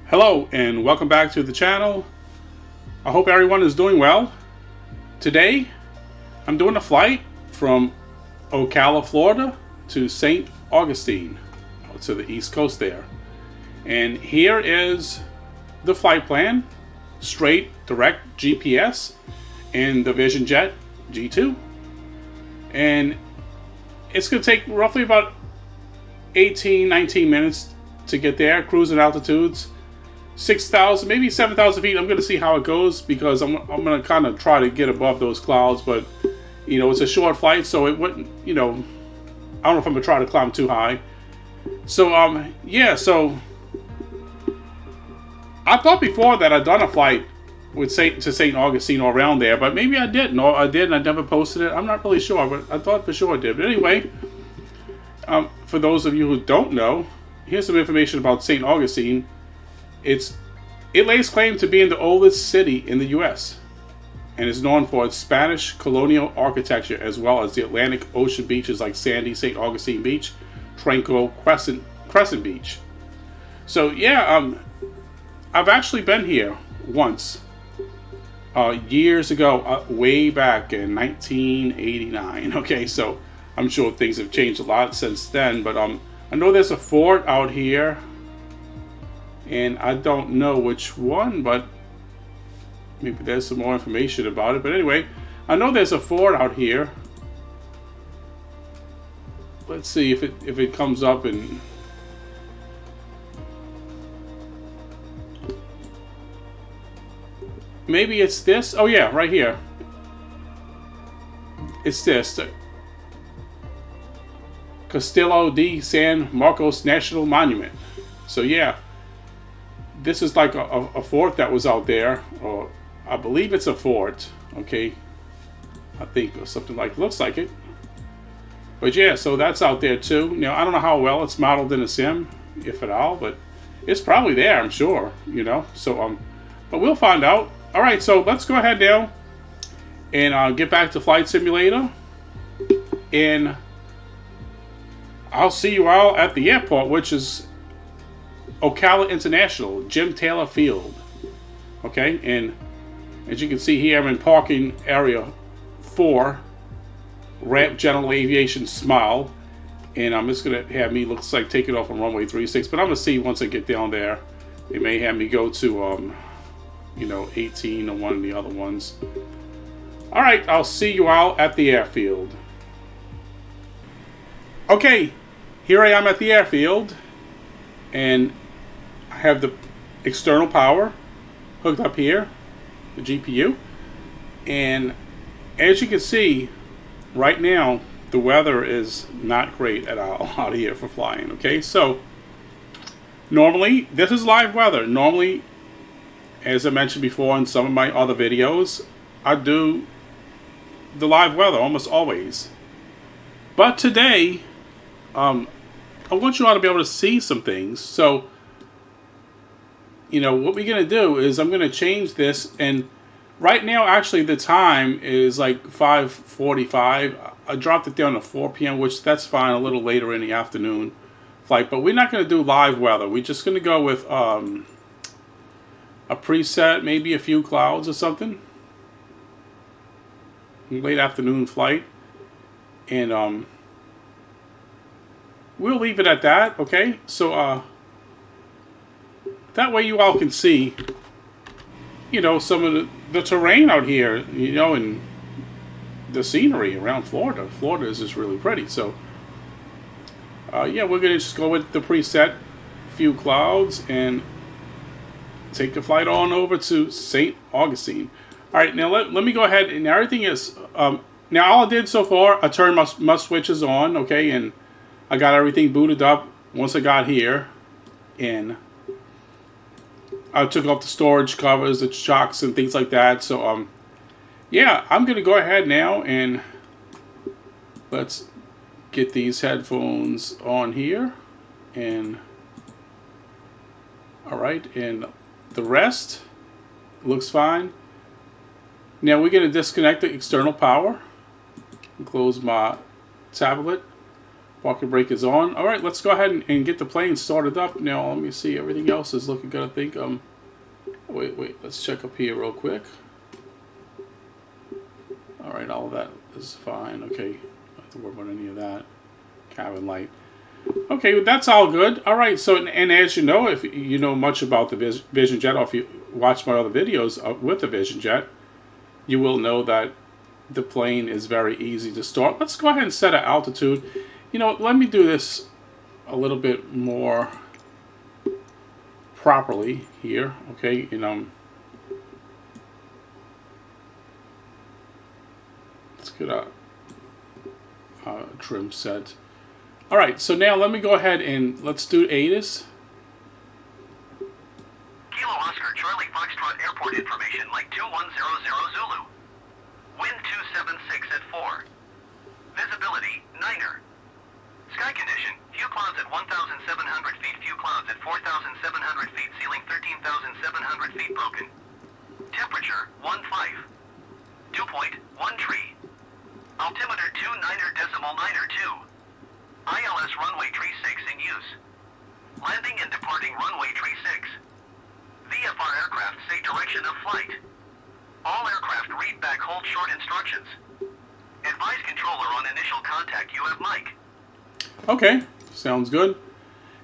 Hello and welcome back to the channel. I hope everyone is doing well. Today I'm doing a flight from Ocala, Florida to St Augustine, to the east coast there. And here is the flight plan, straight direct GPS in the Vision Jet G2. And it's going to take roughly about 19 minutes to get there, cruising altitudes 6,000, maybe 7,000 feet. I'm going to see how it goes because I'm going to kind of try to get above those clouds, but it's a short flight, so it wouldn't, I don't know if I'm going to try to climb too high. So, so I thought before that I'd done a flight to St. Augustine or around there, but maybe I didn't, or I did and I never posted it. I'm not really sure, but I thought for sure I did. But anyway, for those of you who don't know, here's some information about St. Augustine. It lays claim to being the oldest city in the U.S. and is known for its Spanish colonial architecture as well as the Atlantic Ocean beaches like Sandy, St. Augustine Beach, Tranquil, Crescent Beach. So yeah, I've actually been here once, years ago, way back in 1989. Okay, so I'm sure things have changed a lot since then, but I know there's a fort out here. And I don't know which one, but maybe there's some more information about it. But anyway, I know there's a fort out here. Let's see if it comes up and maybe it's this. Oh yeah, right here. It's this. Castillo de San Marcos National Monument. So yeah. This is like a fort that was out there, or I believe it's a fort, okay? I think, or something like, looks like it. But yeah, so that's out there too. I don't know how well it's modeled in a sim, if at all, but it's probably there, I'm sure, So, but we'll find out. All right, so let's go ahead now and get back to Flight Simulator. And I'll see you all at the airport, which is Ocala International, Jim Taylor Field. Okay, and as you can see here, I'm in parking area 4, ramp general aviation smile, and I'm just gonna have me looks like take it off on runway 36, but I'm gonna see once I get down there. They may have me go to 18 or one of the other ones. All right, I'll see you all at the airfield. Okay, here I am at the airfield, and I have the external power hooked up here, the GPU, and as you can see right now the weather is not great at all out here for flying. Okay, so normally this is live weather. Normally, as I mentioned before in some of my other videos, I do the live weather almost always, but today I want you all to be able to see some things. So what we're going to do is I'm going to change this, and right now actually the time is like 5:45. I dropped it down to 4 p.m., which that's fine, a little later in the afternoon flight, but we're not going to do live weather. We're just going to go with a preset, maybe a few clouds or something. Late afternoon flight, and we'll leave it at that. Okay, so that way you all can see, some of the terrain out here, and the scenery around Florida. Florida is just really pretty. So, yeah, we're going to just go with the preset, few clouds, and take the flight on over to St. Augustine. All right, now let me go ahead, and everything is, now all I did so far, I turned my switches on, okay, and I got everything booted up once I got here, and I took off the storage covers, the shocks, and things like that. So, yeah, I'm going to go ahead now and let's get these headphones on here. And, all right, and the rest looks fine. Now we're going to disconnect the external power. Close my tablet. Parking brake is on. All right, let's go ahead and get the plane started up. Now, let me see. Everything else is looking good, I think. Wait. Let's check up here real quick. All right, all of that is fine. Okay, don't have to worry about any of that. Cabin light. Okay, that's all good. All right, so, and as you know, if you know much about the Vision Jet, or if you watch my other videos with the Vision Jet, you will know that the plane is very easy to start. Let's go ahead and set an altitude. You know, let me do this a little bit more properly here, okay? And let's get a trim set. All right, so now let me go ahead and let's do ATIS. Kilo Oscar Charlie Foxtrot Airport information, like 2100 Zulu. Wind 276 at 4. Visibility, 9er. Sky condition, few clouds at 1,700 feet, few clouds at 4,700 feet, ceiling 13,700 feet broken. Temperature, 15. Dew point, 1 tree. Altimeter 29.92. ILS runway tree 6 in use. Landing and departing runway tree 6. VFR aircraft say direction of flight. All aircraft read back hold short instructions. Advise controller on initial contact. You have Mike. Okay, sounds good.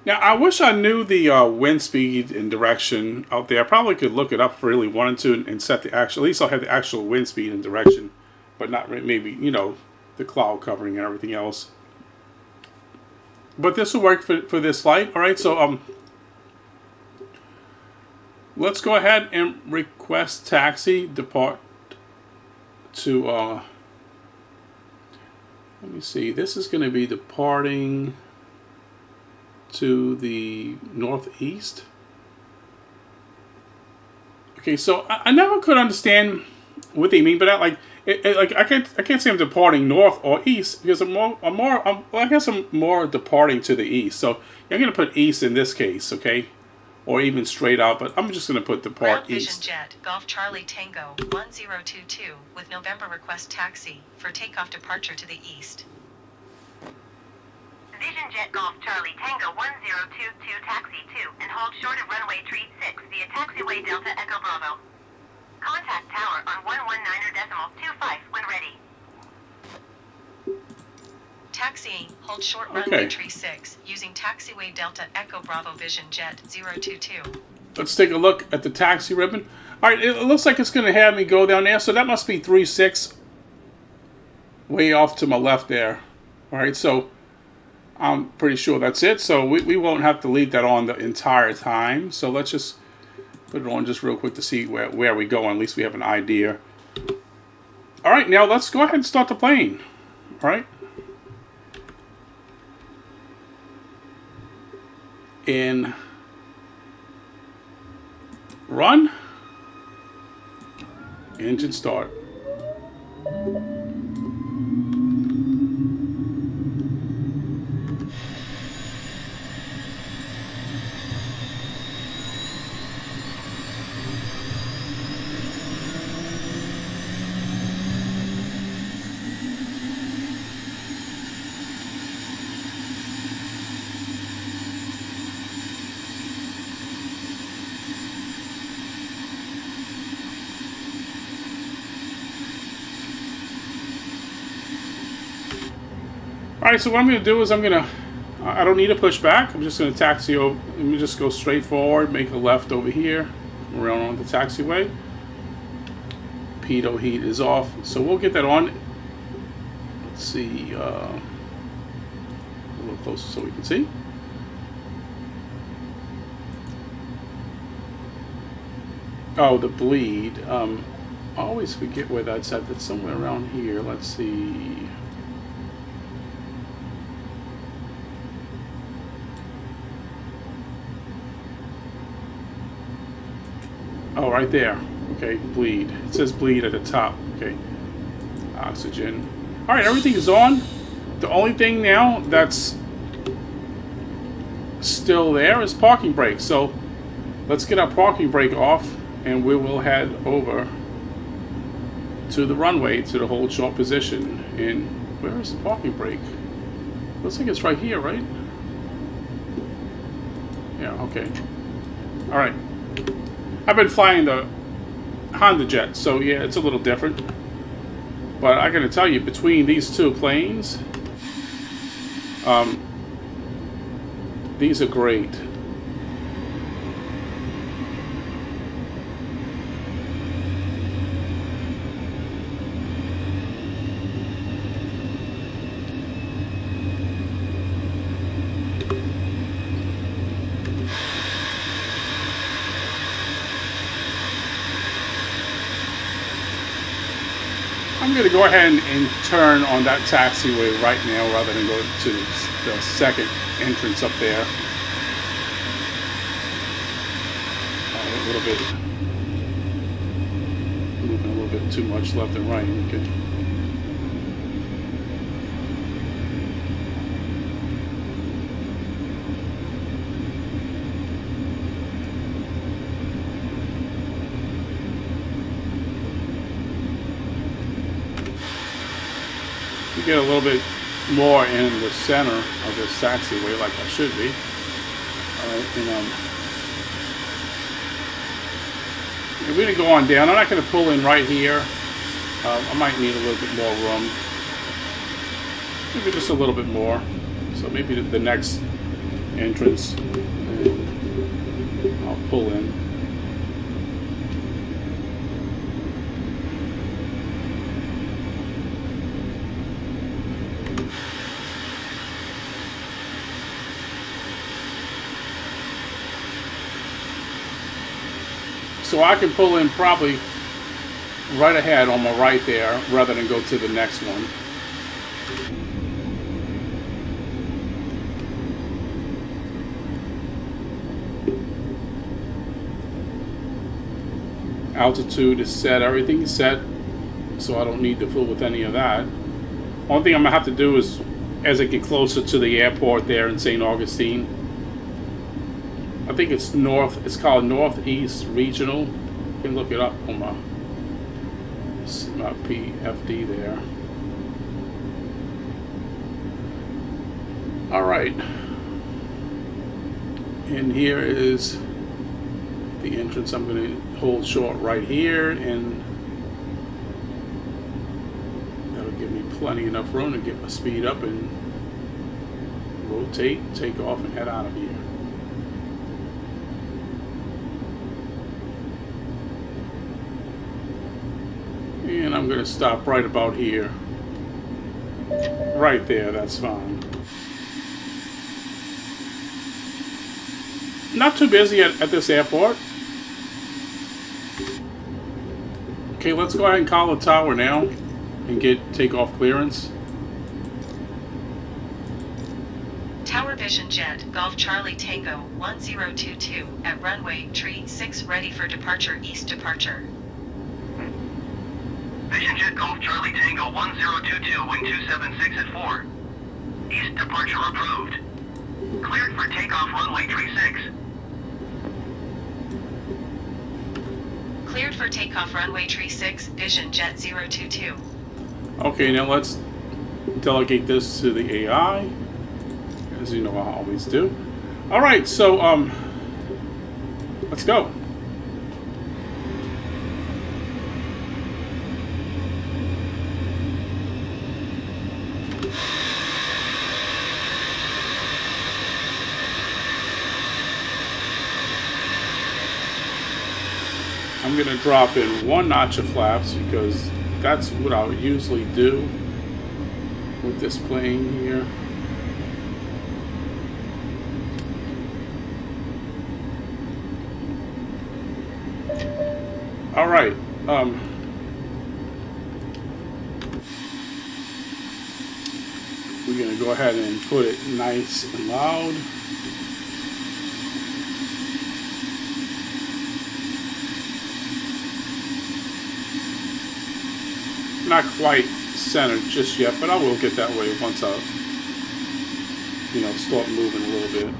Now, I wish I knew the wind speed and direction out there. I probably could look it up if I really wanted to and set the actual, at least I'll have the actual wind speed and direction, but not maybe, you know, the cloud covering and everything else. But this will work for this flight. All right, so let's go ahead and request taxi, depart to, let me see, this is going to be departing to the northeast. Okay, so I never could understand what they mean by that. Like, like I can't say I'm departing north or east because I guess I'm more departing to the east. So I'm going to put east in this case, okay, or even straight out. But I'm just going to put depart Vision east. Jet Golf Charlie Tango 1022 with November request taxi for takeoff departure to the east. Vision Jet Golf Charlie Tango 1022 taxi 2 and hold short of runway tree 6 via taxiway Delta Echo Bravo. Contact tower on 119.25 when ready. Taxiing, hold short Okay. runway tree 6 using taxiway Delta Echo Bravo Vision Jet 022. Let's take a look at the taxi ribbon. All right, it looks like it's going to have me go down there. So that must be 36 way off to my left there. All right, so I'm pretty sure that's it. So we won't have to leave that on the entire time. So let's just put it on just real quick to see where we go. At least we have an idea. All right, now let's go ahead and start the plane. All right. In run. Engine start. Alright, so what I'm going to do is I don't need to push back. I'm just going to taxi over. Let me just go straight forward, make a left over here, around on the taxiway. Pitot heat is off, so we'll get that on. Let's see, a little closer so we can see. Oh, the bleed. I always forget where that's at. It's somewhere around here. Let's see. Oh, right there. Okay, bleed. It says bleed at the top. Okay. Oxygen. Alright, everything is on. The only thing now that's still there is parking brake. So let's get our parking brake off and we will head over to the runway to the hold short position. And where is the parking brake? Looks like it's right here, right? Yeah, okay. Alright. I've been flying the Honda jet, so yeah, it's a little different. But I gotta tell you, between these two planes, these are great. I'm going to go ahead and turn on that taxiway right now rather than go to the second entrance up there. A little bit, moving a little bit too much left and right. Okay. Get a little bit more in the center of this taxiway like I should be. Alright, and we're going to go on down. I'm not going to pull in right here. I might need a little bit more room. Maybe just a little bit more. So maybe the next entrance, and I'll pull in. So I can pull in probably right ahead on my right there rather than go to the next one. Altitude is set, everything is set, so I don't need to fool with any of that. Only thing I'm gonna have to do is, as I get closer to the airport there in St. Augustine, I think it's north. It's called Northeast Regional. You can look it up on my PFD there. All right, and here is the entrance. I'm going to hold short right here, and that'll give me plenty enough room to get my speed up and rotate, take off, and head out of here. And I'm going to stop right about here. Right there, that's fine. Not too busy at this airport. Okay, let's go ahead and call the tower now and get takeoff clearance. Tower Vision Jet, Golf Charlie Tango 1022 at runway tree 6 ready for departure, east departure. Vision Jet Golf Charlie Tango 1022, wing 276 at 4. East departure approved. Cleared for takeoff runway tree 6. Cleared for takeoff runway tree 6, Vision Jet 022. Okay, now let's delegate this to the AI, as you know I always do. Alright, so let's go. I'm going to drop in 1 notch of flaps because that's what I would usually do with this plane here. All right. We're going to go ahead and put it nice and loud. Not quite centered just yet, but I will get that way once I, start moving a little bit.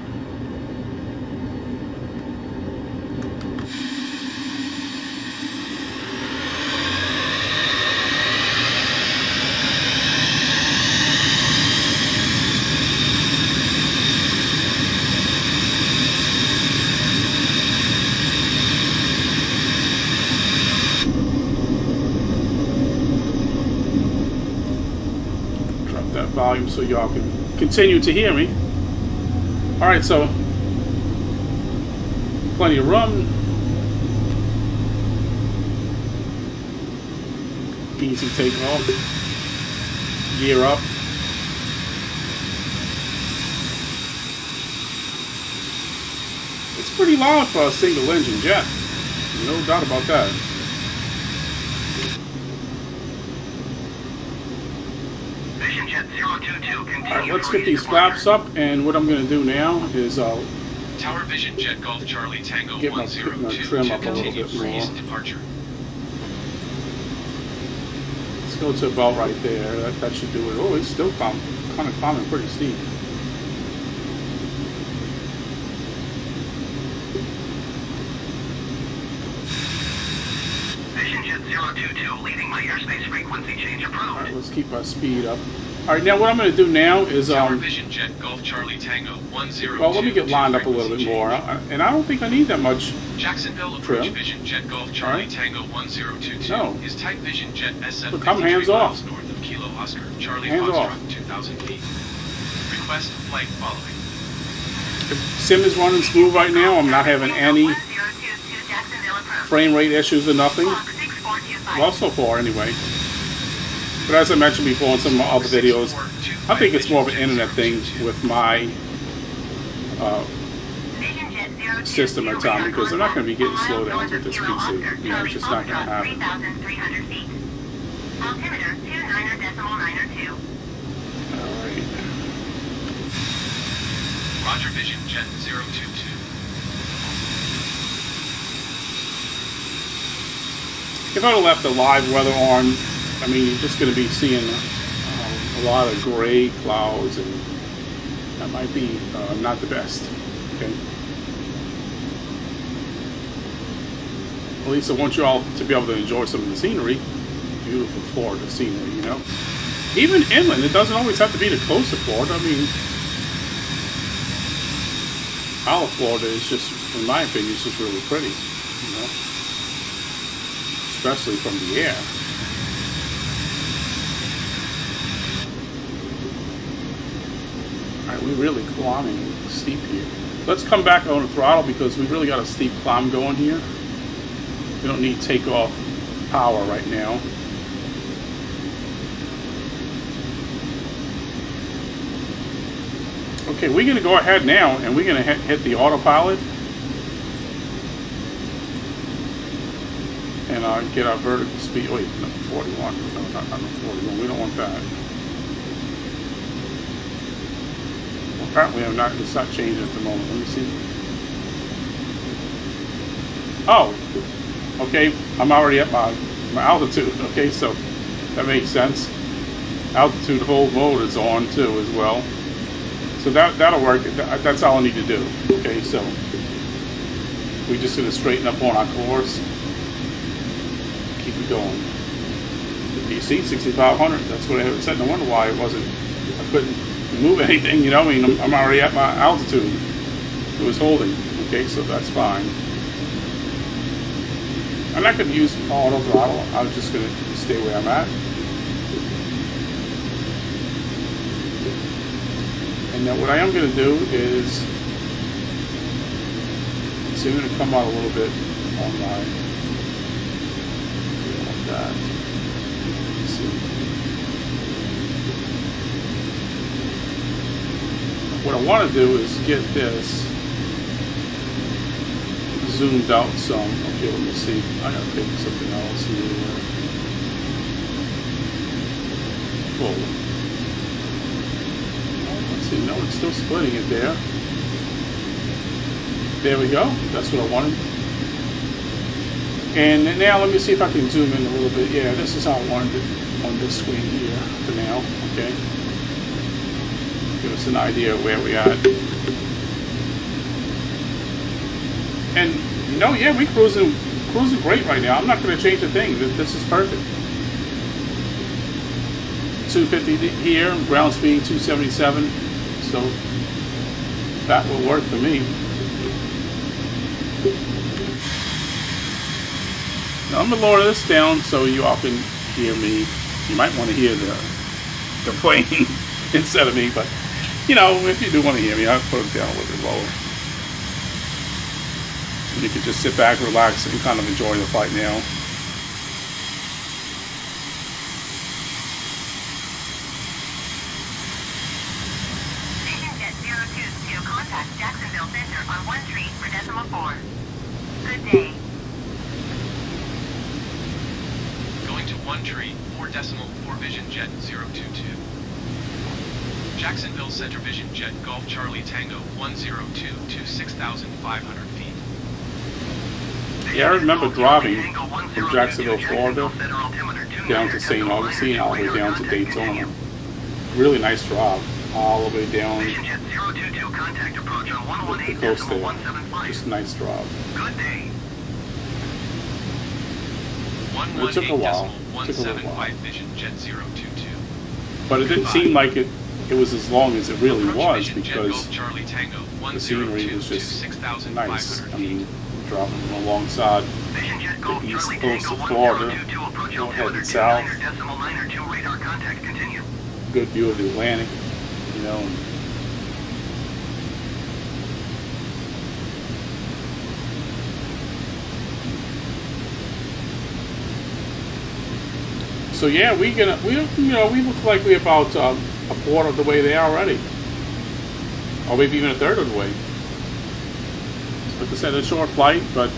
so y'all can continue to hear me. All right, so plenty of room. Easy takeoff. Gear up. It's pretty loud for a single engine jet. No doubt about that. Vision Jet 022, continue. Alright, let's get these flaps up, and what I'm going to do now is I'll Tower Vision Jet Golf Charlie Tango get my 102 trim to up a little continue bit for more. east departure. Let's go to about right there. That should do it. Oh, it's still kind of climbing pretty steep. Vision Jet 022, leading my airspace frequency change approved. Alright, let's keep our speed up. Alright, now what I'm going to do now is Tower Vision Jet Golf Charlie Tango 102. well, let me get lined up a little bit more. And I don't think I need that much. Jacksonville approach Trim. Vision Jet Golf Charlie Tango 1022 No. is type Vision Jet SF50 Look, I'm hands off. north of Kilo Oscar Charlie Hands Foxtrot off. 2000 feet. Request flight following. The sim is running smooth right now. I'm not having any 1022 Jacksonville approach. frame rate issues or nothing. Clock 6425. Well, so far anyway. But as I mentioned before in some of my other videos, I think it's more of an internet thing with my Vision Jet 022 system at times, because they're not going to be getting radar slowdowns with this Kilo Oscar, PC. You know, it's just not going to Charlie happen. Foxtrot, 3,300 feet. Altimeter 29.92. Alright. Roger Vision Jet 022. If I'd have left the live weather on, I mean, you're just going to be seeing a lot of gray clouds, and that might be not the best. Okay. At least I want you all to be able to enjoy some of the scenery. Beautiful Florida scenery, you know. Even inland, it doesn't always have to be the coast of Florida. I mean, all of Florida is just, in my opinion, it's just really pretty, you know. Especially from the air. Alright, we're really climbing steep here. Let's come back on the throttle because we really got a steep climb going here. We don't need takeoff power right now. Okay, we're going to go ahead now and we're going to hit the autopilot. And get our vertical speed. Wait, no, 41. No, not 41. We don't want that. Well, apparently, it's not changing at the moment. Let me see. Oh, okay. I'm already at my altitude. Okay, so that makes sense. Altitude hold mode is on too as well. So that'll work. That's all I need to do. Okay, so we're just going to straighten up on our course. Keep it going. You see, 6,500. That's what I had said. No wonder why it wasn't. I couldn't move anything. You know, I mean, I'm already at my altitude. It was holding. Okay, so that's fine. I'm not going to use auto throttle. I'm just going to stay where I'm at. And then what I am going to do is, see, I'm going to come out a little bit on my. That. Let's see. What I want to do is get this zoomed out some. Okay, let me see. I gotta pick something else here. Full. Oh, let's see. No, it's still splitting it there. There we go. That's what I wanted. And now let me see if I can zoom in a little bit. Yeah, this is how I wanted it on this screen here for now. Okay. Give us an idea of where we are. And you know, yeah, we cruising great right now. I'm not going to change a thing. This is perfect. 250 here, ground speed 277. So that will work for me. Now I'm going to lower this down so you all can hear me. You might want to hear the plane instead of me. But you know, if you do want to hear me, I'll put it down a little bit lower. And you can just sit back, relax, and kind of enjoy the flight now. Vision Jet 022, contact Jacksonville Center on 1 tree for decimal 4. Good day. Going to 1 tree, 4 decimal 4 Vision Jet 022. Jacksonville Center Vision Jet Golf Charlie Tango 102 to 6,500 feet. Yeah, I remember driving from Jacksonville, Florida, down to St Augustine, all the way down to Daytona. Really nice drive, all the way down Vision Jet 022, contact approach on the 118 coast there. 175. Just a nice drive. Good day. It took a while. 175 Vision Jet 022. But it didn't seem like it was as long as it really Approach was, Vision Jet because Golf Charlie Tango the scenery 102 was to just 6,500 nice. I mean, feet. driving alongside Vision Jet Golf the east Charlie coast Tango of Florida, 1022, approach heading altimeter south. 29.992 radar contact, continue. Good view of the Atlantic, you know. And so yeah, we look like we're about a quarter of the way there already, or maybe even a third of the way. Like I said, a short flight, but I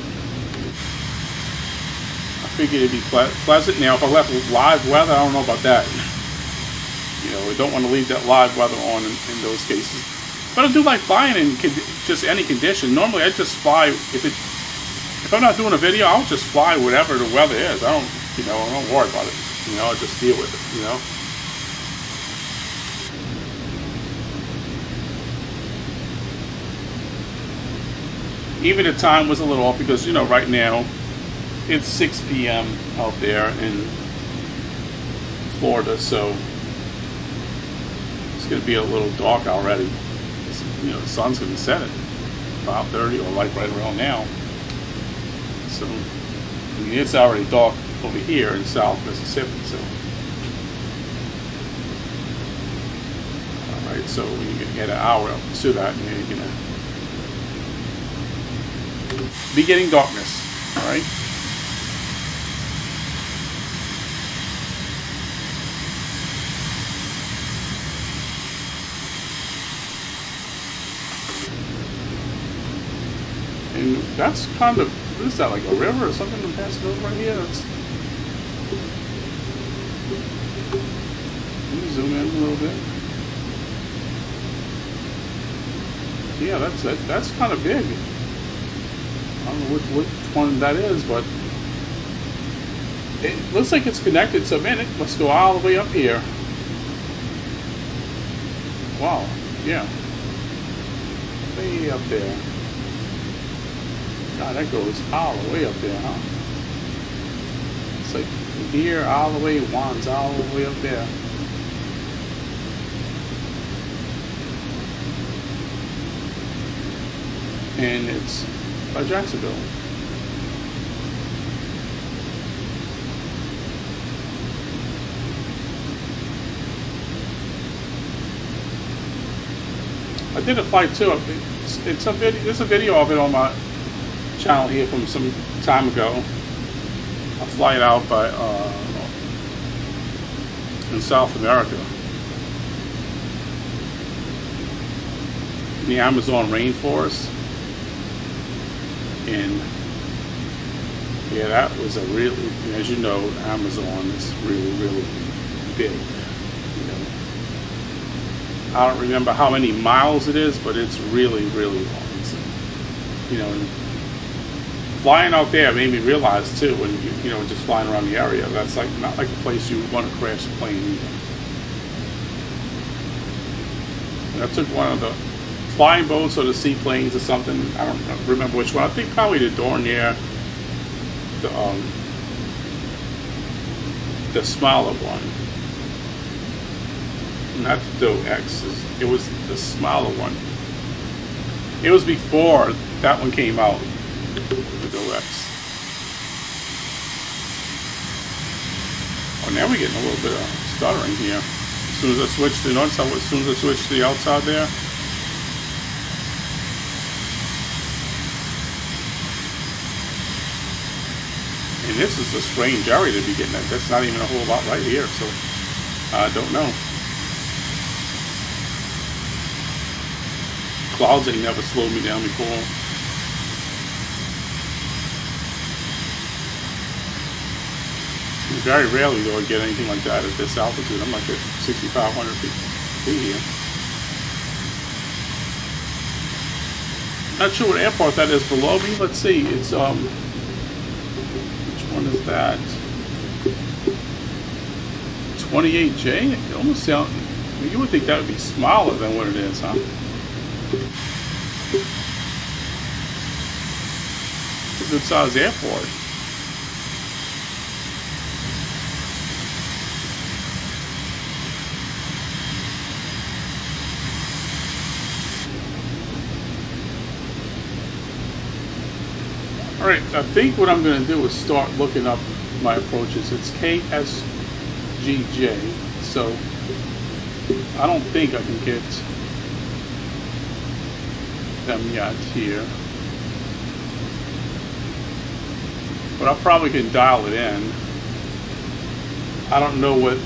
figured it'd be pleasant. Now, if I left live weather, I don't know about that. You know, we don't want to leave that live weather on in those cases. But I do like flying in just any condition. Normally, I just fly if I'm not doing a video, I'll just fly whatever the weather is. I don't worry about it. You know, I just deal with it. You know. Even the time was a little off because, you know, right now it's 6 p.m. out there in Florida, so it's going to be a little dark already. You know, the sun's going to set at 5:30 or like right around now. So, I mean, it's already dark over here in South Mississippi. So, all right. So when you get an hour up to that, and you're going to be getting darkness. All right. And that's kind of, what is that, like a river or something to pass it over right here? Let me zoom in a little bit. Yeah, that's kind of big. I don't know which one that is, but it looks like it's connected. So, man, let's go all the way up here. Wow, yeah. Way up there. God, that goes all the way up there, huh? It's like from here all the way, winds all the way up there. And it's by Jacksonville. I did a flight too. There's a video of it on my channel here from some time ago. A flight out by in South America, in the Amazon rainforest, and yeah, that was a really, as you know, Amazon is really, really big. You know, I don't remember how many miles it is, but it's really, really long. So, you know. Flying out there made me realize too, when you know, just flying around the area, that's like not like a place you would want to crash a plane either. And I took one of the flying boats or the seaplanes or something. I don't remember which one. I think probably the Dornier, the smaller one. Not the X. It was the smaller one. It was before that one came out. The OX. Oh, now we're getting a little bit of stuttering here. soon as I switch to, notice how as soon as I switch to the outside there. And this is a strange area to be getting at. That's not even a whole lot right here, so I don't know. Clouds ain't never slowed me down before. Very rarely do I get anything like that at this altitude. I'm like at 6,500 feet here. Not sure what airport that is below me. Let's see. It's which one is that? 28J. It almost sounds. You would think that would be smaller than what it is, huh? It's a good sized airport. Alright, I think what I'm going to do is start looking up my approaches. It's KSGJ, so I don't think I can get them yet here. But I probably can dial it in. I don't know what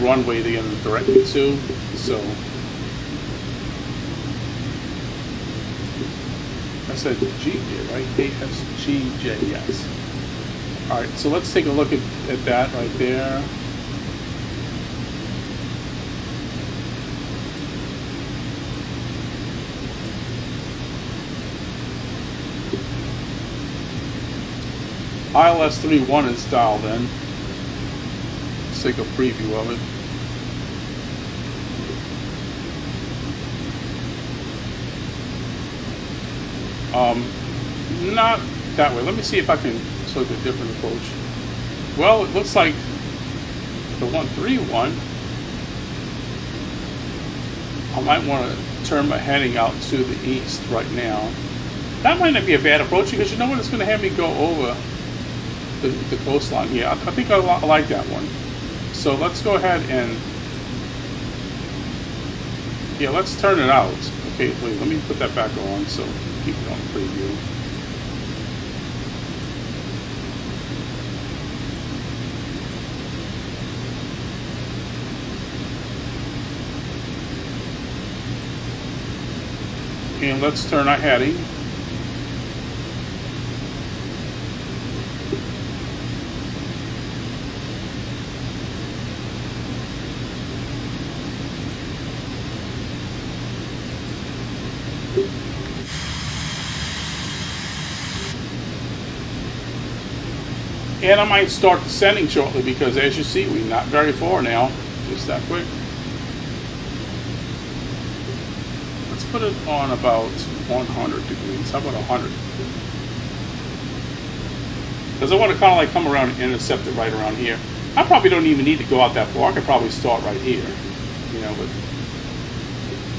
runway they're going to direct me to, so I said GJ, right? KSGJ, yes. Alright, so let's take a look at that right there. ILS 31 is dialed in. Let's take a preview of it. Not that way. Let me see if I can select a different approach. Well, it looks like the 131. I might want to turn my heading out to the east right now. That might not be a bad approach because you know what? It's going to have me go over the coastline here. I think I like that one. So let's go ahead and yeah, let's turn it out. Okay, wait, let me put that back on so keep it on preview. And let's turn our heading. And I might start descending shortly because as you see, we're not very far now, just that quick. Let's put it on about 100 degrees. How about 100? Because I want to kind of like come around and intercept it right around here. I probably don't even need to go out that far. I could probably start right here, you know, but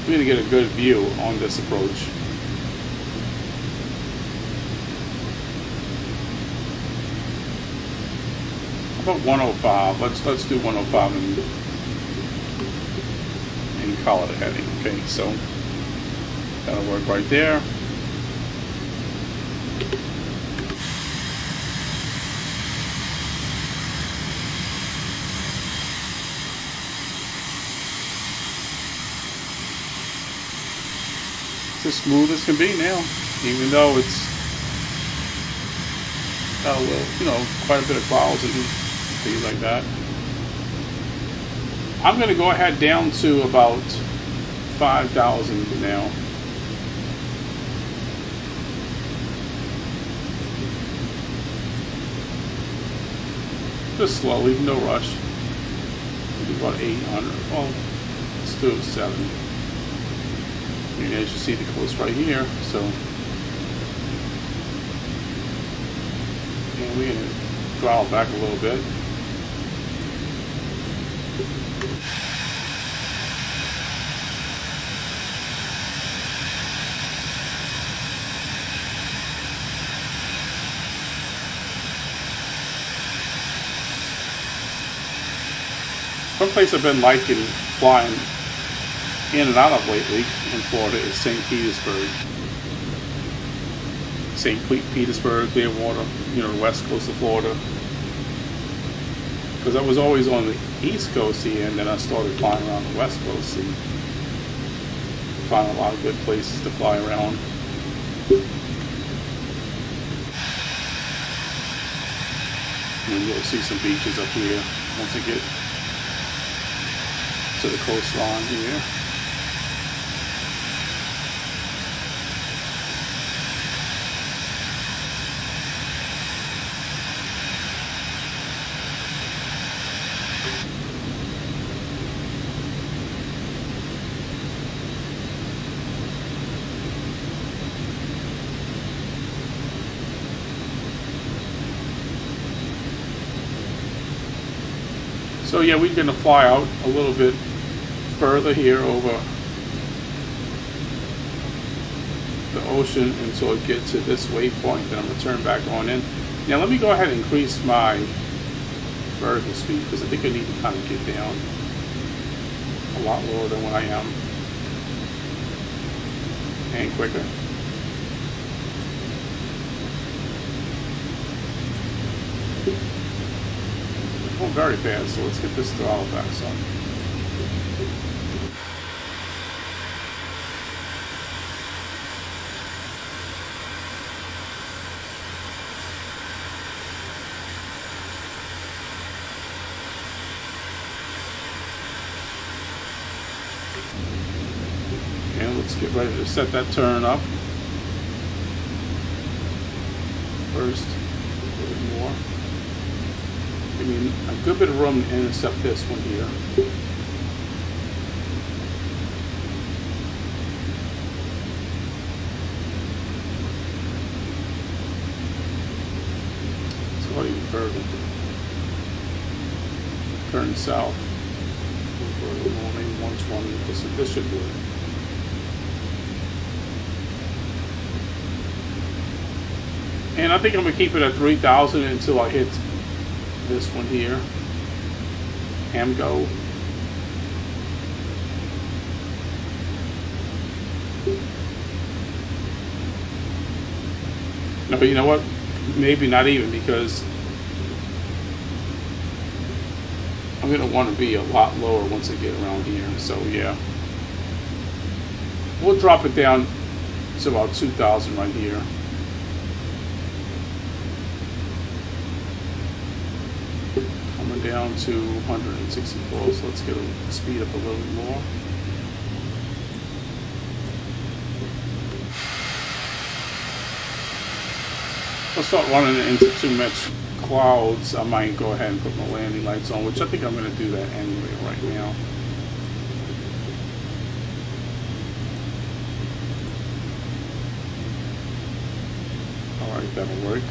we're going to get a good view on this approach. About 105. Let's do 105 and call it a heading. Okay, so that'll work right there. It's as smooth as can be now, even though it's well, you know, quite a bit of clouds and things like that. I'm going to go ahead down to about 5,000 now. Just slowly, no rush. Maybe about 800. Well, let's do 7. And as you see, the coast right here. So, and we're going to throttle back a little bit. One place I've been liking flying in and out of lately in Florida is St. Petersburg. St. Petersburg, Clearwater, you know, the west coast of Florida. Because I was always on the east coast here, and then I started flying around the west coast and found a lot of good places to fly around. And you'll see some beaches up here once you get to the coastline here. So yeah, we're going to fly out a little bit further here over the ocean until it gets to this waypoint. Then I'm going to turn back on in. Now let me go ahead and increase my vertical speed because I think I need to kind of get down a lot lower than what I am and quicker. Going very fast, so let's get this throttle back some. And let's get ready to set that turn up. First, a little bit more. I mean, a good bit of room to intercept this one here. So what are you curving? Turn south. For a little more, maybe 120. This should do it. And I think I'm going to keep it at 3,000 until I hit this one here, Hamgo. No, but you know what? Maybe not even, because I'm going to want to be a lot lower once I get around here. So yeah, we'll drop it down to about 2,000 right here. Down to 164, so let's get a speed up a little bit more. I'll start running into too much clouds. I might go ahead and put my landing lights on, which I think I'm going to do that anyway right now. Alright, that'll work.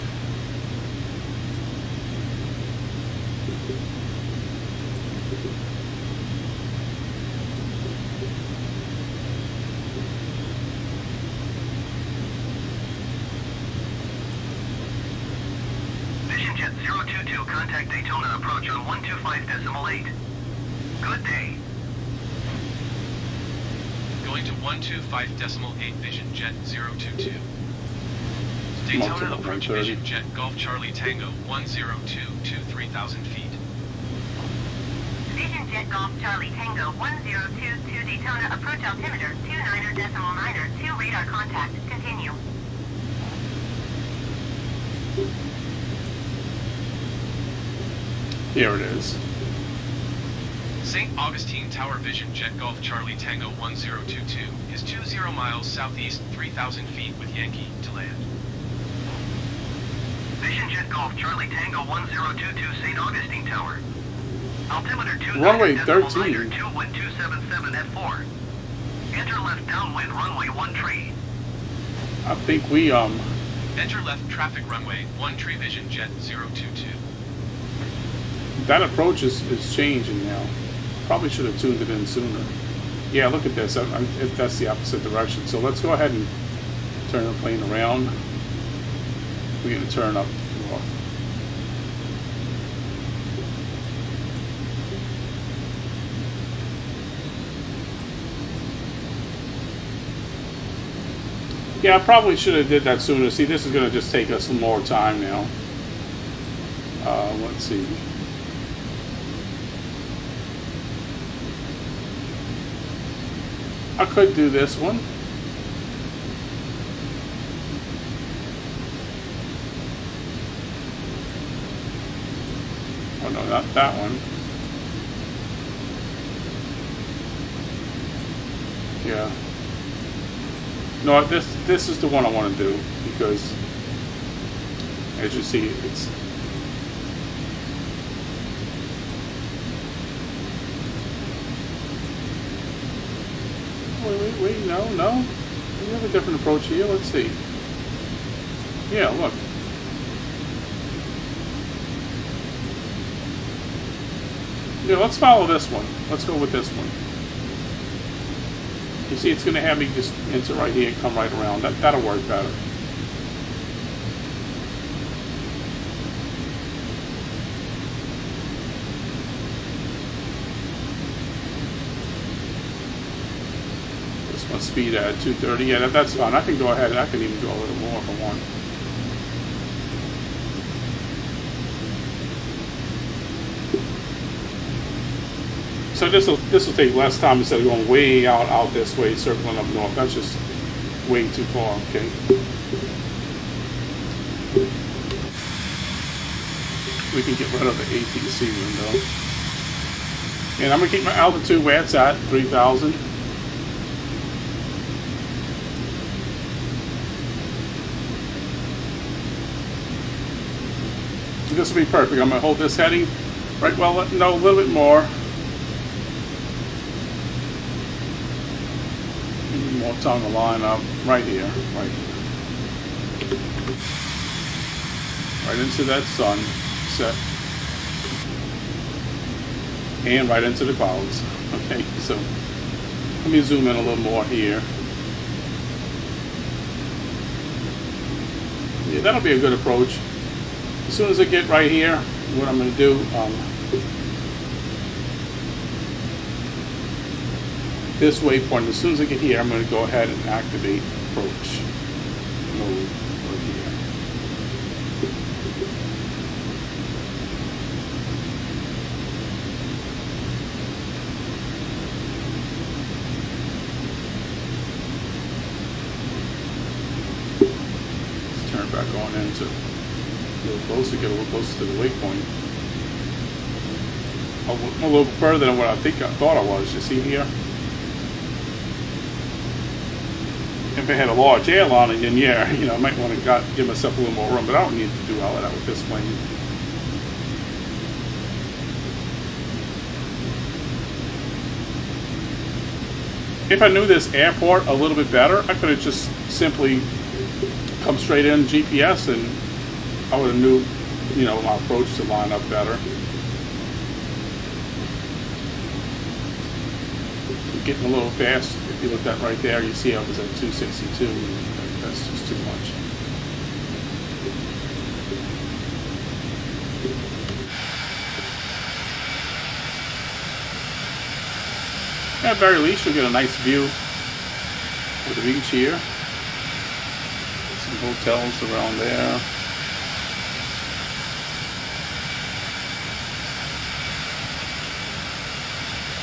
Jet 022, contact Daytona approach on 125.8. Good day. Going to 125.8 Vision Jet 022. Daytona approach Vision Jet Golf Charlie Tango 1022 3,000 feet. Vision Jet Golf Charlie Tango 1022 Daytona approach altimeter 29.9, 2 radar contact. Continue. Here it is. St. Augustine Tower Vision Jet Golf Charlie Tango 1022 is 20 miles southeast, 3,000 feet with Yankee to land. Vision Jet Golf Charlie Tango 1022 St. Augustine Tower. Altimeter 29.9, Runway 13. 21277 at 4. Enter left downwind runway 13. I think we Enter left traffic runway 13 Vision Jet 022. that approach is changing now. Probably should have tuned it in sooner. Yeah, look at this. That's the opposite direction. So let's go ahead and turn the plane around. We're going to turn up north. Yeah, I probably should have did that sooner. See, this is going to just take us some more time now. Let's see. I could do this one. Oh no, not that one. Yeah. No, this is the one I want to do, because as you see, it's wait, no. We have a different approach here. Let's see. Yeah, look. Yeah, let's follow this one. Let's go with this one. You see, it's going to have me just enter right here and come right around. That'll work better. This one speed at 230. Yeah, that's fine. I can go ahead and I can even go a little more if I want. So this will take less time instead of going way out this way, circling up north. That's just way too far. Okay. We can get rid of the ATC window, and I'm gonna keep my altitude where it's at, 3,000. This will be perfect. I'm gonna hold this heading right. Well, no, a little bit more. More time to line up right here, right into that sun set, and right into the clouds. Okay, so let me zoom in a little more here. Yeah, that'll be a good approach. As soon as I get right here, what I'm going to do, this waypoint, as soon as I get here, I'm going to go ahead and activate approach mode right here. Let's turn it back on into a little closer, get a little closer to the waypoint. I'm a little further than what I thought I was. You see here? If I had a large airline, and then yeah, you know, I might want to give myself a little more room, but I don't need to do all of that with this plane. If I knew this airport a little bit better, I could have just simply come straight in GPS, and I would have knew, you know, my approach to line up better. Getting a little fast. If you look at right there, you see I was at 262. That's just too much. At the very least, you'll get a nice view of the beach here. Some hotels around there.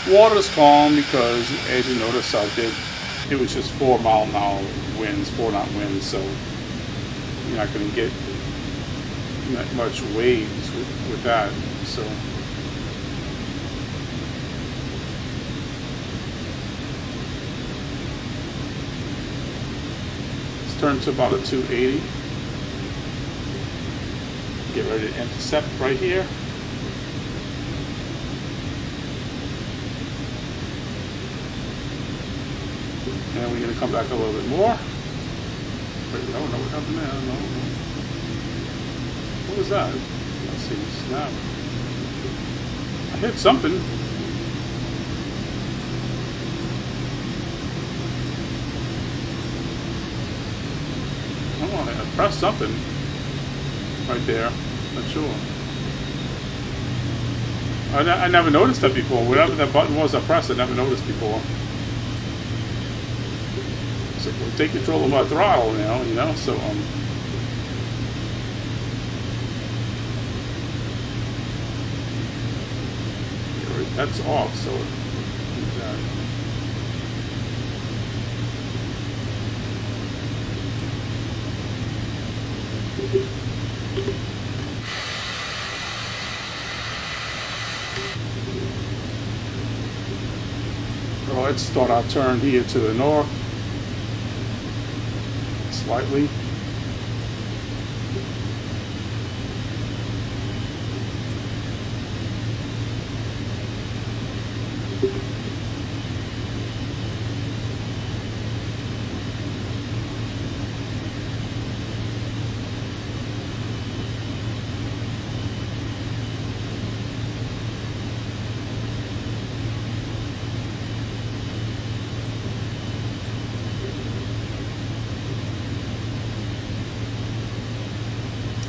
Water's calm because, as you notice, it was just 4 mile-an-hour winds, 4-knot winds, so you're not going to get that much waves with that. So let's turn to about a 280. Get ready to intercept right here. And we're going to come back a little bit more. Wait, no, what happened there? No. What was that? Let's see, snap. I hit something. I pressed something right there. Not sure. I never noticed that before. Whatever that button was I pressed, I never noticed before. So we'll take control of our throttle now, you know, so that's off, so well, let's start our turn here to the north slightly.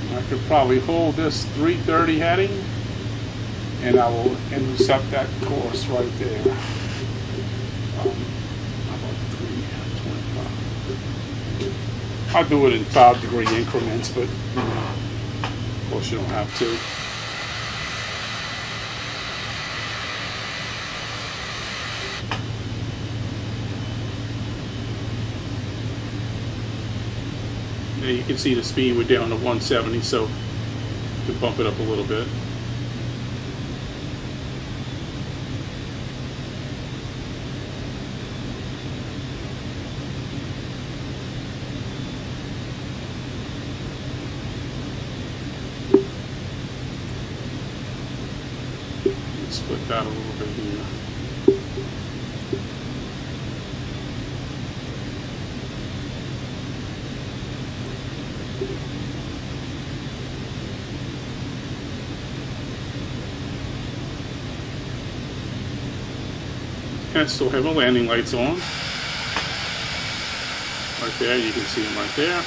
I could probably hold this 330 heading, and I will intercept that course right there. About 325. I'll do it in 5-degree increments, but you know, of course you don't have to. You can see the speed, we're down to 170, so we can bump it up a little bit. Split that a little bit here. And I still have my landing lights on. Right there, you can see them right there.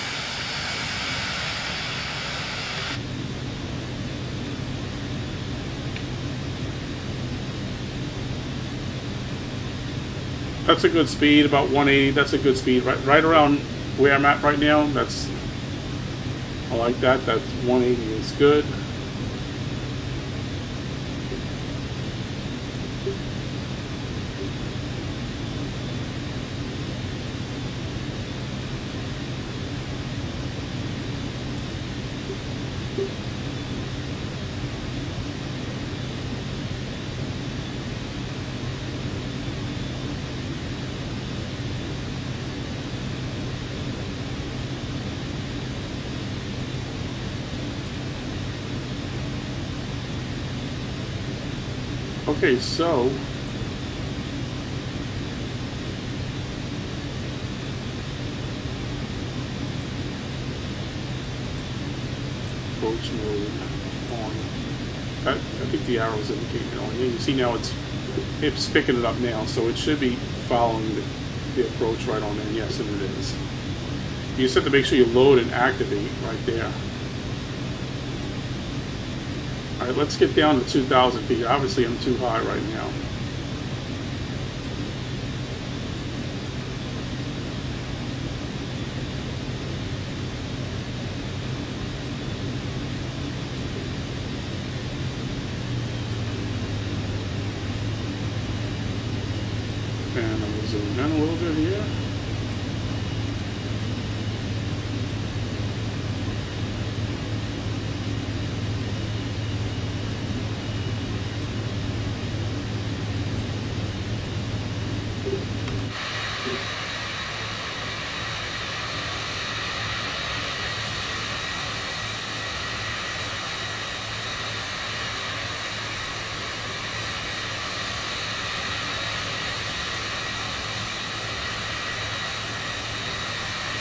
That's a good speed, about 180. That's a good speed, right around where I'm at right now. I like that. That 180 is good. Okay, so approach mode on. I think the arrow's indicating on. You see now it's picking it up now, so it should be following the approach right on there. Yes, and it is. You just have to make sure you load and activate right there. Alright, let's get down to 2,000 feet. Obviously, I'm too high right now. And I'm going to zoom in a little bit here.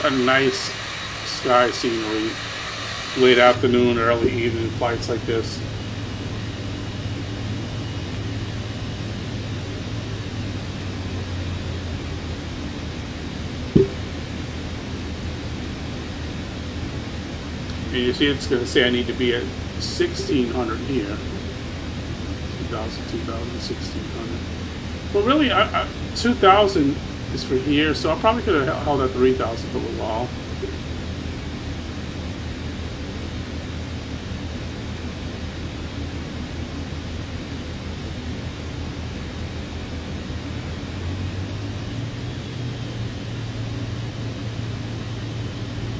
A nice sky scenery, late afternoon, early evening flights like this. And you see it's going to say I need to be at 1,600 here. 2,000, 2,000, 1,600. Well, really, 2,000 is for here, so I probably could have held at 3,000 for a little while.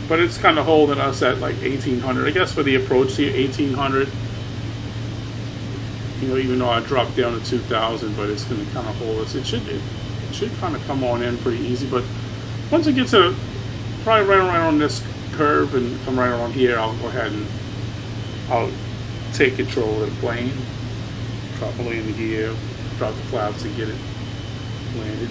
But it's kind of holding us at like 1,800. I guess for the approach here, 1,800. You know, even though I dropped down to 2,000, but it's going to kind of hold us. It should kind of come on in pretty easy. But once it gets to probably right around this curve and come right around here, I'll go ahead and I'll take control of the plane, drop it into gear, drop the flaps and get it landed.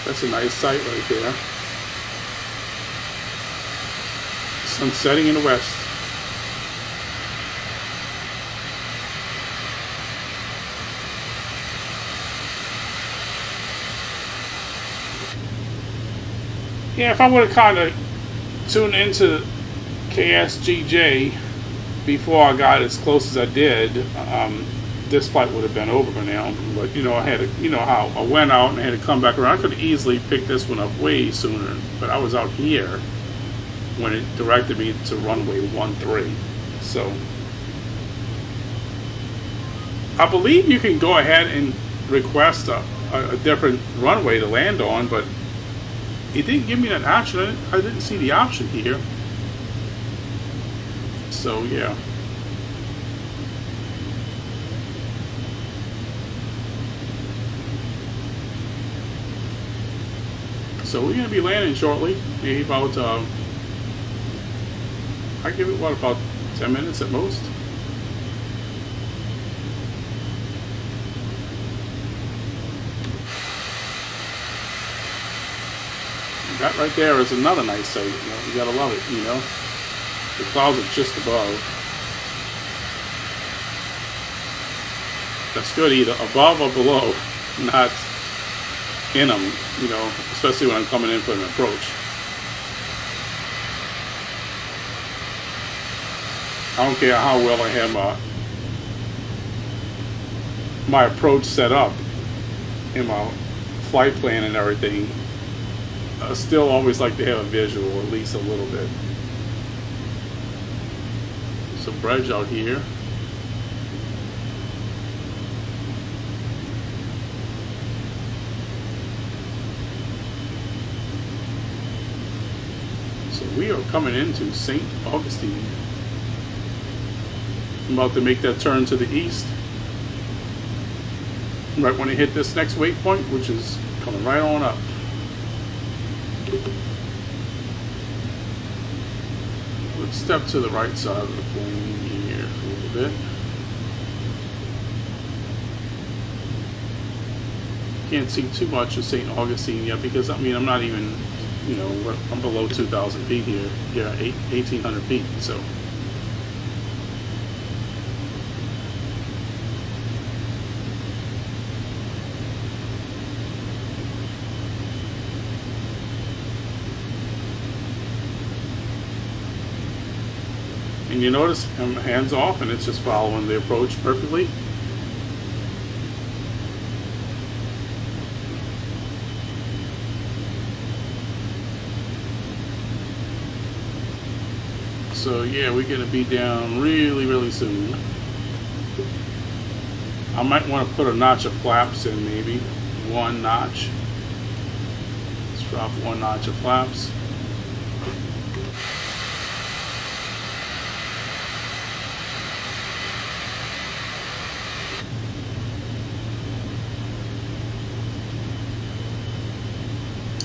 That's a nice sight right there. Sun setting in the west. Yeah, if I would have kind of tuned into KSGJ before I got as close as I did, this flight would have been over by now. But you know, I had to, you know how I went out and I had to come back around. I could have easily picked this one up way sooner, but I was out here when it directed me to runway 13. So I believe you can go ahead and request a different runway to land on, but it didn't give me that option. I didn't see the option here. So yeah. So we're going to be landing shortly. Maybe about, I give it, what, about 10 minutes at most? That right there is another nice sight. You know, you gotta love it, you know. The clouds are just above. That's good, either above or below, not in them, you know, especially when I'm coming in for an approach. I don't care how well I have my approach set up in my flight plan and everything. I still always like to have a visual, at least a little bit. Some bridge out here. So we are coming into St. Augustine. I'm about to make that turn to the east. Right when I hit this next waypoint, which is coming right on up. Let's step to the right side of the plane here for a little bit. Can't see too much of St. Augustine yet because, I mean, I'm not even, you know, I'm below 2,000 feet here. Yeah, 1,800 feet, so. And you notice I'm hands off and it's just following the approach perfectly. So yeah, we're going to be down really, really soon. I might want to put a notch of flaps in, maybe. One notch. Let's drop one notch of flaps.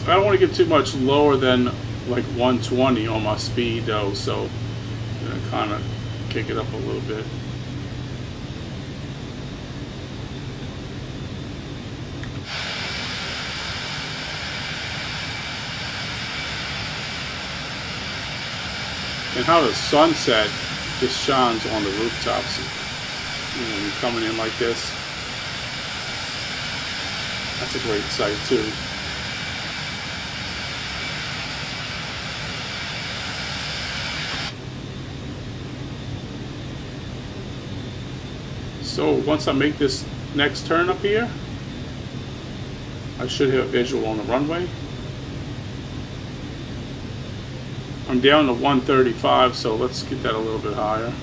I don't want to get too much lower than like 120 on my speed though, so I'm going to kind of kick it up a little bit. And how the sunset just shines on the rooftops, you know, when you're coming in like this. That's a great sight too. So once I make this next turn up here, I should have a visual on the runway. I'm down to 135, so let's get that a little bit higher.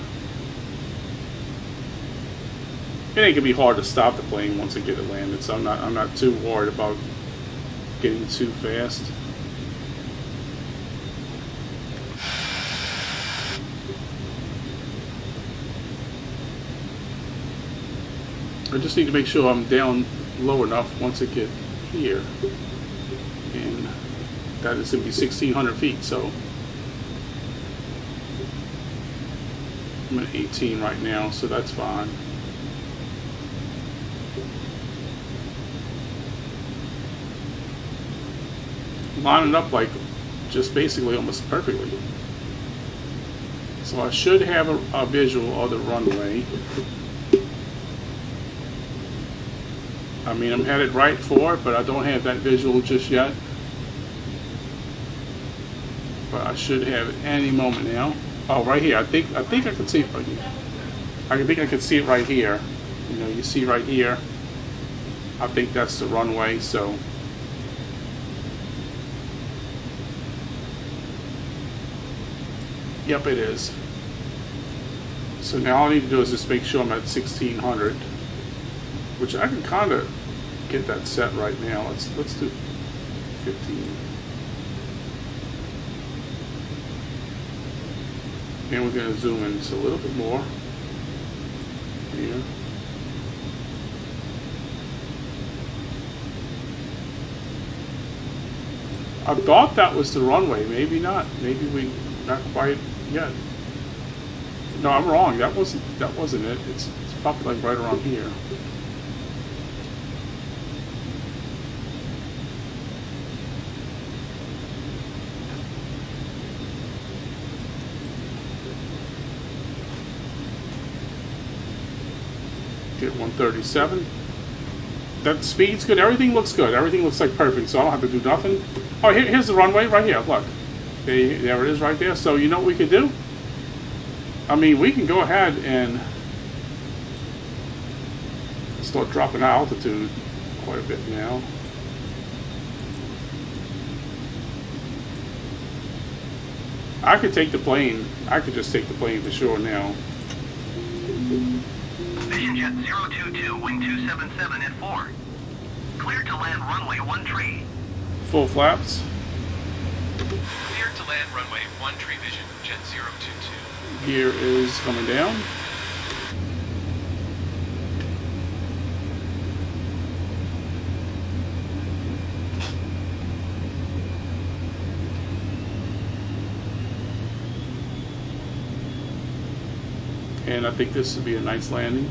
It ain't gonna be hard to stop the plane once I get it landed, so I'm not too worried about getting too fast. I just need to make sure I'm down low enough once I get here, and that is gonna be 1,600 feet. So I'm at 18 right now, so that's fine. Lining up like just basically almost perfectly. So I should have a visual of the runway. I mean, I'm headed right for it, but I don't have that visual just yet. But I should have it any moment now. Oh, right here. I think I can see it right here. I think I can see it right here. You know, you see right here. I think that's the runway. So yep, it is. So now all I need to do is just make sure I'm at 1,600, which I can kind of get that set right now. Let's do 15. And we're going to zoom in just a little bit more here. I thought that was the runway. Maybe not. Maybe we not quite yet. No, I'm wrong. That wasn't it. It's probably like right around here. Get 137. That speed's good. Everything looks good. Everything looks like perfect. So I don't have to do nothing. Oh, here's the runway right here. Look. There it is right there. So you know what we could do? I mean, we can go ahead and start dropping our altitude quite a bit now. I could take the plane. I could just take the plane for sure now. Vision Jet 022, wing 277 at 4. Cleared to land runway 13. Full flaps. Cleared to land runway 13 Vision Jet 022. Gear is coming down. And I think this would be a nice landing.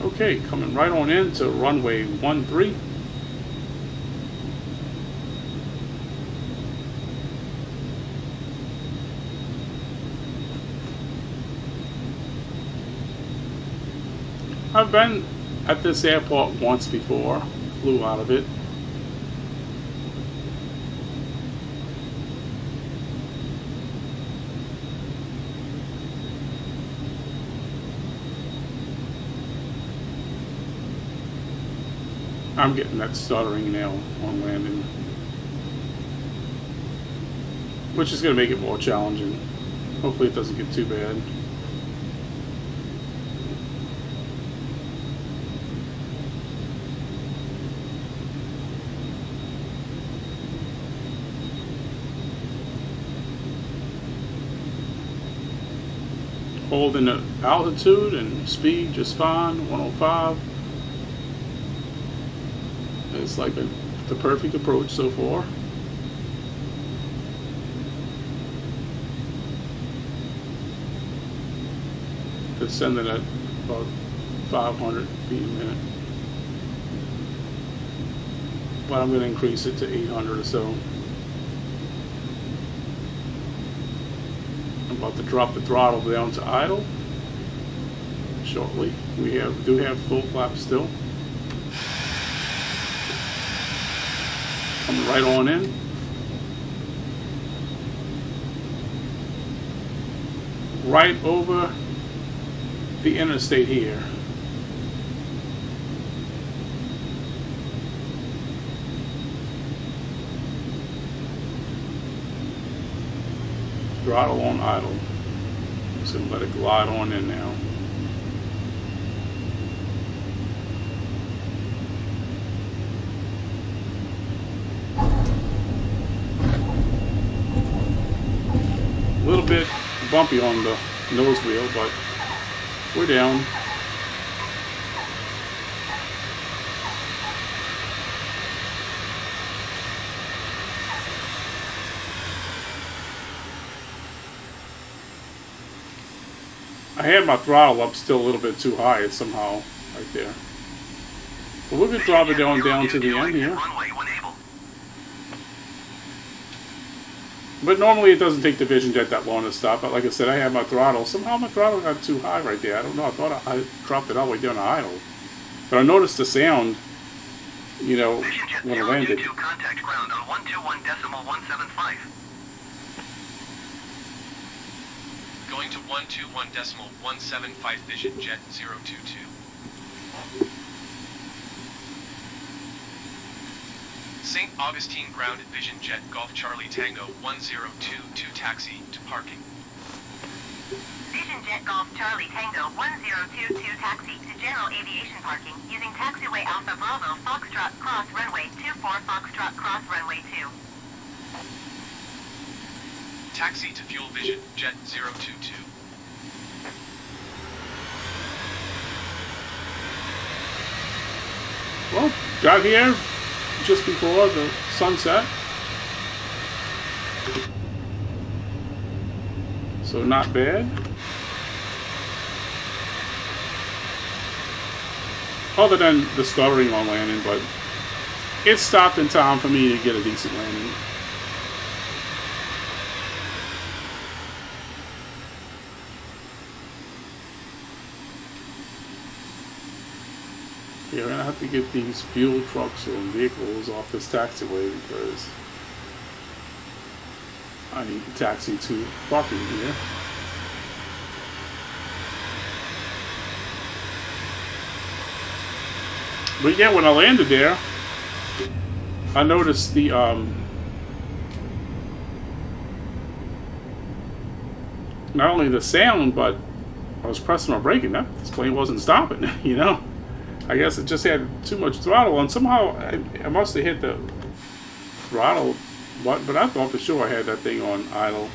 Okay, coming right on into runway 13. I've been at this airport once before, flew out of it. I'm getting that stuttering now on landing, which is going to make it more challenging. Hopefully it doesn't get too bad. Holding the altitude and speed just fine, 105. It's like the perfect approach so far. descending at about 500 feet a minute. But I'm going to increase it to 800 or so. I'm about to drop the throttle down to idle shortly. We do have full flap still. Coming right on in. Right over the interstate here. Throttle on idle. Just gonna let it glide on in now. A little bit bumpy on the nose wheel, but we're down. I had my throttle up still a little bit too high. It's somehow right there. But we're going to drop it down to the end here. But normally it doesn't take the Vision Jet that long to stop. But like I said, I had my throttle. Somehow my throttle got too high right there. I don't know. I thought I dropped it all the way down to idle. But I noticed the sound, you know, when I landed. Contact ground on 121.175. Going to 121.175 Vision Jet 022. St. Augustine grounded Vision Jet Golf Charlie Tango 1022 taxi to parking. Vision Jet Golf Charlie Tango 1022 taxi to general aviation parking using taxiway Alpha Bravo Foxtrot Cross Runway 24 Foxtrot Cross Runway 2. Taxi to fuel Vision Jet 022. Well, got here just before the sunset. So not bad. Other than the stuttering on landing, but it stopped in time for me to get a decent landing. Yeah, we're gonna have to get these fuel trucks or vehicles off this taxiway because I need to taxi to parking here. But yeah, when I landed there, I noticed the not only the sound, but I was pressing my brake and this plane wasn't stopping, you know. I guess it just had too much throttle on. Somehow I must have hit the throttle button, but I thought for sure I had that thing on idle.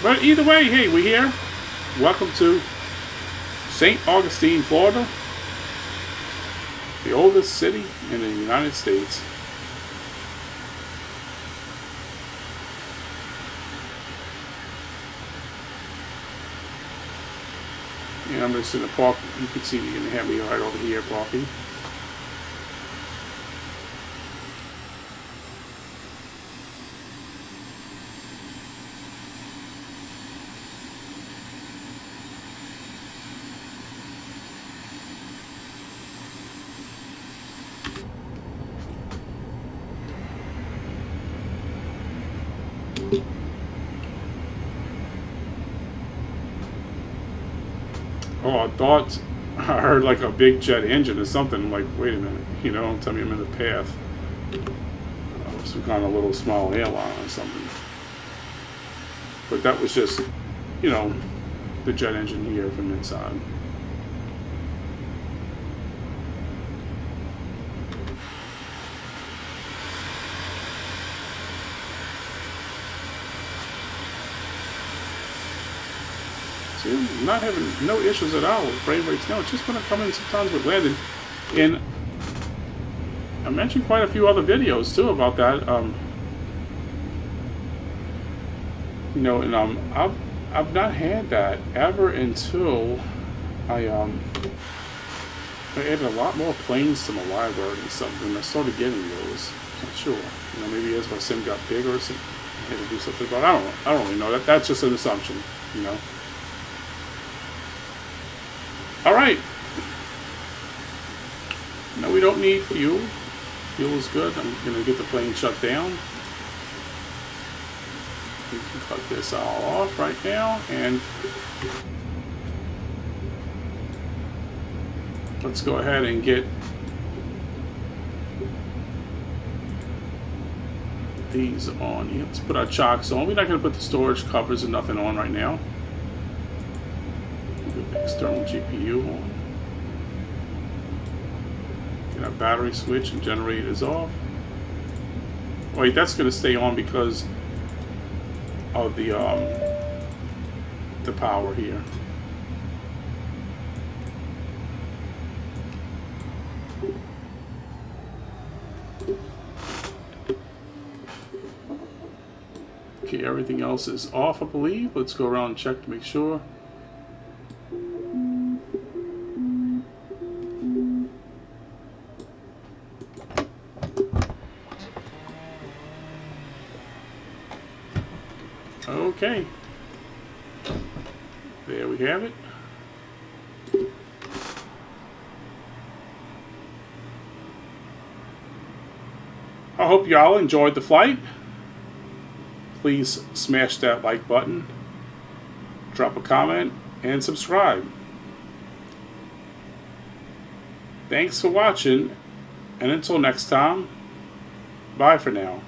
But either way, hey, we're here. Welcome to St. Augustine, Florida, the oldest city in the United States. And I'm just in the park. You can see you're going to have me right over here parking. Oh, I thought I heard like a big jet engine or something. I'm like, wait a minute, you know, don't tell me I'm in the path. Some kind of little small airline or something. But that was just, you know, the jet engine here from inside. See, I'm not having no issues at all with frame rates now. It's just when I come in sometimes with landing. And I mentioned quite a few other videos too about that. You know, and I've not had that ever until I added a lot more planes to my library and something. I started getting those. Not sure. You know, maybe as my sim got bigger or something, I had to do something about it. I don't know. I don't really know. That's just an assumption, you know. All right. No, we don't need fuel. Fuel is good. I'm gonna get the plane shut down. We can cut this all off right now, and let's go ahead and get these on here. Let's put our chocks on. We're not going to put the storage covers and nothing on right now. Put the external GPU on. Get our battery switch and generators off. Wait, that's going to stay on because of the power here. Okay, everything else is off, I believe. Let's go around and check to make sure. Okay. There we have it. I hope y'all enjoyed the flight. Please smash that like button, drop a comment, and subscribe. Thanks for watching, and until next time, bye for now.